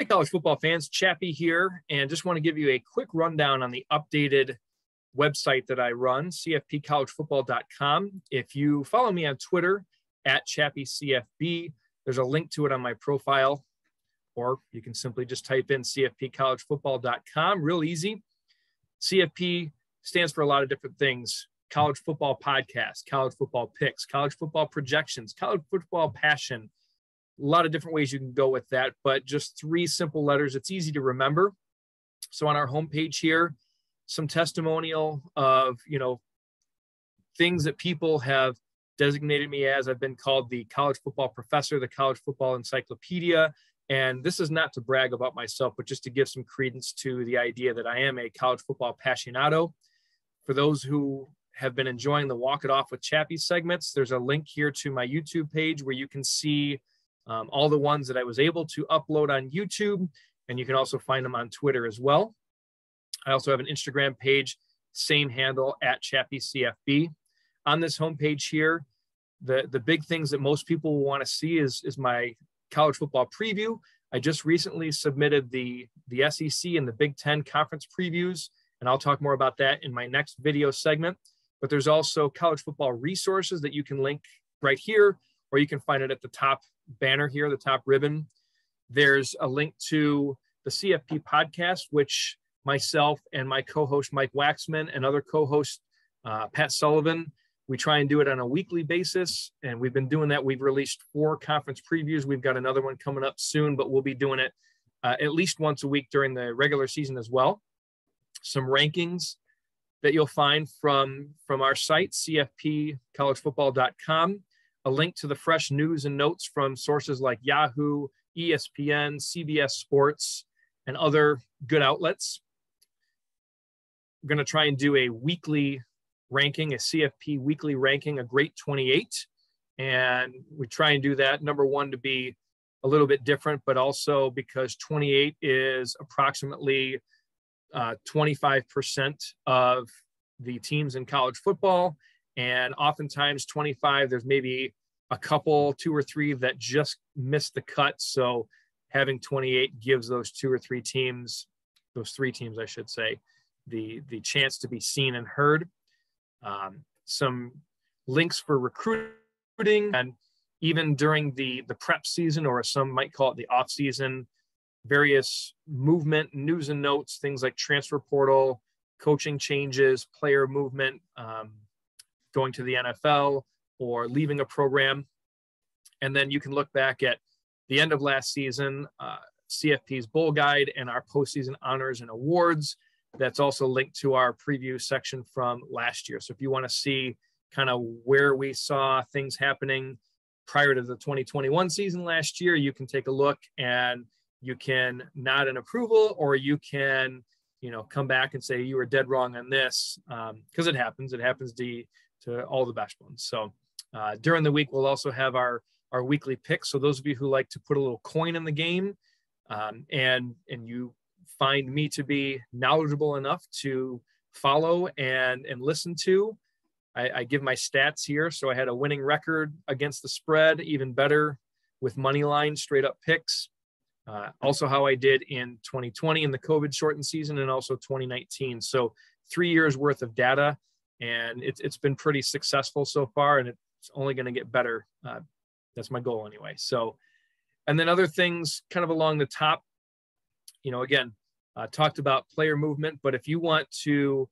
Hey, college football fans, Chappie here, and just want to give you a quick rundown on the updated website that I run, cfpcollegefootball.com. If you follow me on Twitter at ChappieCFB, there's a link to it on my profile, or you can simply just type in cfpcollegefootball.com. Real easy. CFP stands for a lot of different things: college football podcast, college football picks, college football projections, college football passion. A lot of different ways you can go with that, but just three simple letters. It's easy to remember. So on our homepage here, some testimonial of, things that people have designated me as. I've been called the college football professor, the college football encyclopedia. And this is not to brag about myself, but just to give some credence to the idea that I am a college football aficionado. For those who have been enjoying the Walk It Off with Chappie segments, there's a link here to my YouTube page where you can see all the ones that I was able to upload on YouTube, and you can also find them on Twitter as well. I also have an Instagram page, same handle at ChappieCFB. On this homepage here, the big things that most people will want to see is my college football preview. I just recently submitted the SEC and the Big Ten conference previews, and I'll talk more about that in my next video segment. But there's also college football resources that you can link right here, or you can find it at the top banner here, the top ribbon. There's a link to the CFP podcast, which myself and my co-host Mike Waxman and other co-host Pat Sullivan, we try and do it on a weekly basis, and we've been doing that. We've released 4 conference previews. We've got another one coming up soon, but we'll be doing it at least once a week during the regular season as well. Some rankings that you'll find from our site, cfpcollegefootball.com. A link to the fresh news and notes from sources like Yahoo, ESPN, CBS Sports, and other good outlets. We're going to try and do a weekly ranking, a CFP weekly ranking, a great 28. And we try and do that, number one, to be a little bit different, but also because 28 is approximately 25% of the teams in college football. And oftentimes 25, there's maybe a couple, 2 or 3 that just missed the cut. So having 28 gives those 2 or 3 teams, those 3 teams, I should say, the chance to be seen and heard. Some links for recruiting, and even during the prep season, or some might call it the off season, various movement, news and notes, things like transfer portal, coaching changes, player movement, going to the NFL or leaving a program. And then you can look back at the end of last season, CFP's Bowl Guide, and our postseason honors and awards. That's also linked to our preview section from last year. So if you want to see kind of where we saw things happening prior to the 2021 season last year, you can take a look and you can nod in approval, or you can, come back and say you were dead wrong on this, because it happens. It happens to all the best ones. So during the week, we'll also have our weekly picks. So those of you who like to put a little coin in the game, and you find me to be knowledgeable enough to follow and listen to, I give my stats here. So I had a winning record against the spread, even better with money line, straight up picks. Also how I did in 2020 in the COVID shortened season, and also 2019. So 3 years worth of data, and it's been pretty successful so far, and it's only going to get better. That's my goal anyway. So, and then other things kind of along the top, again, talked about player movement, but if you want to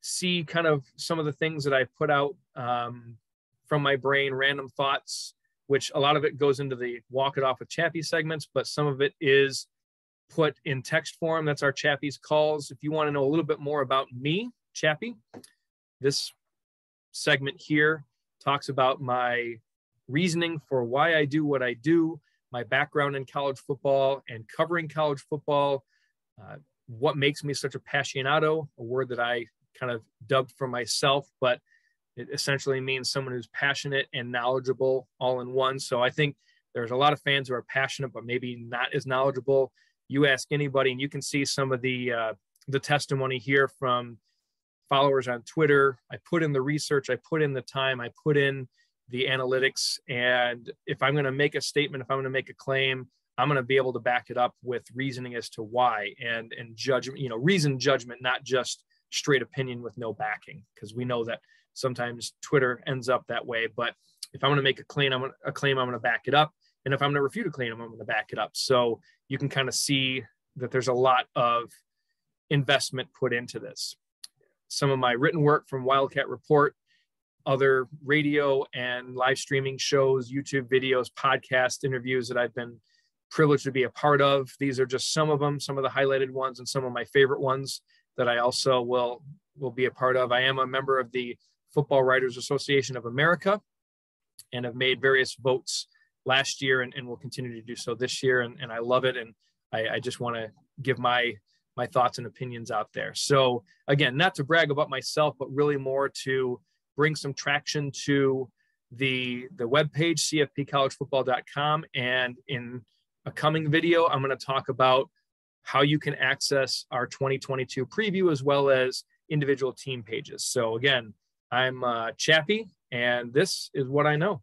see kind of some of the things that I put out from my brain, random thoughts, which a lot of it goes into the Walk It Off with Chappie segments, but some of it is put in text form. That's our Chappie's Calls. If you want to know a little bit more about me, Chappie, this segment here talks about my reasoning for why I do what I do, my background in college football and covering college football, what makes me such a aficionado, a word that I kind of dubbed for myself, but it essentially means someone who's passionate and knowledgeable all in one. So I think there's a lot of fans who are passionate, but maybe not as knowledgeable. You ask anybody, and you can see some of the testimony here from followers on Twitter. I put in the research, I put in the time, I put in the analytics. And if I'm going to make a statement, if I'm going to make a claim, I'm going to be able to back it up with reasoning as to why and judgment, reasoned judgment, not just straight opinion with no backing, because we know that sometimes Twitter ends up that way. But if I'm going to make a claim, I'm going to back it up. And if I'm going to refute a claim, I'm going to back it up. So you can kind of see that there's a lot of investment put into this. Some of my written work from Wildcat Report, other radio and live streaming shows, YouTube videos, podcast interviews that I've been privileged to be a part of. These are just some of them, some of the highlighted ones, and some of my favorite ones that I also will be a part of. I am a member of the Football Writers Association of America and have made various votes last year and will continue to do so this year. And I love it. And I just want to give my thoughts and opinions out there. So again, not to brag about myself, but really more to bring some traction to the webpage, cfpcollegefootball.com. And in a coming video, I'm going to talk about how you can access our 2022 preview as well as individual team pages. So again, I'm Chappie, and this is what I know.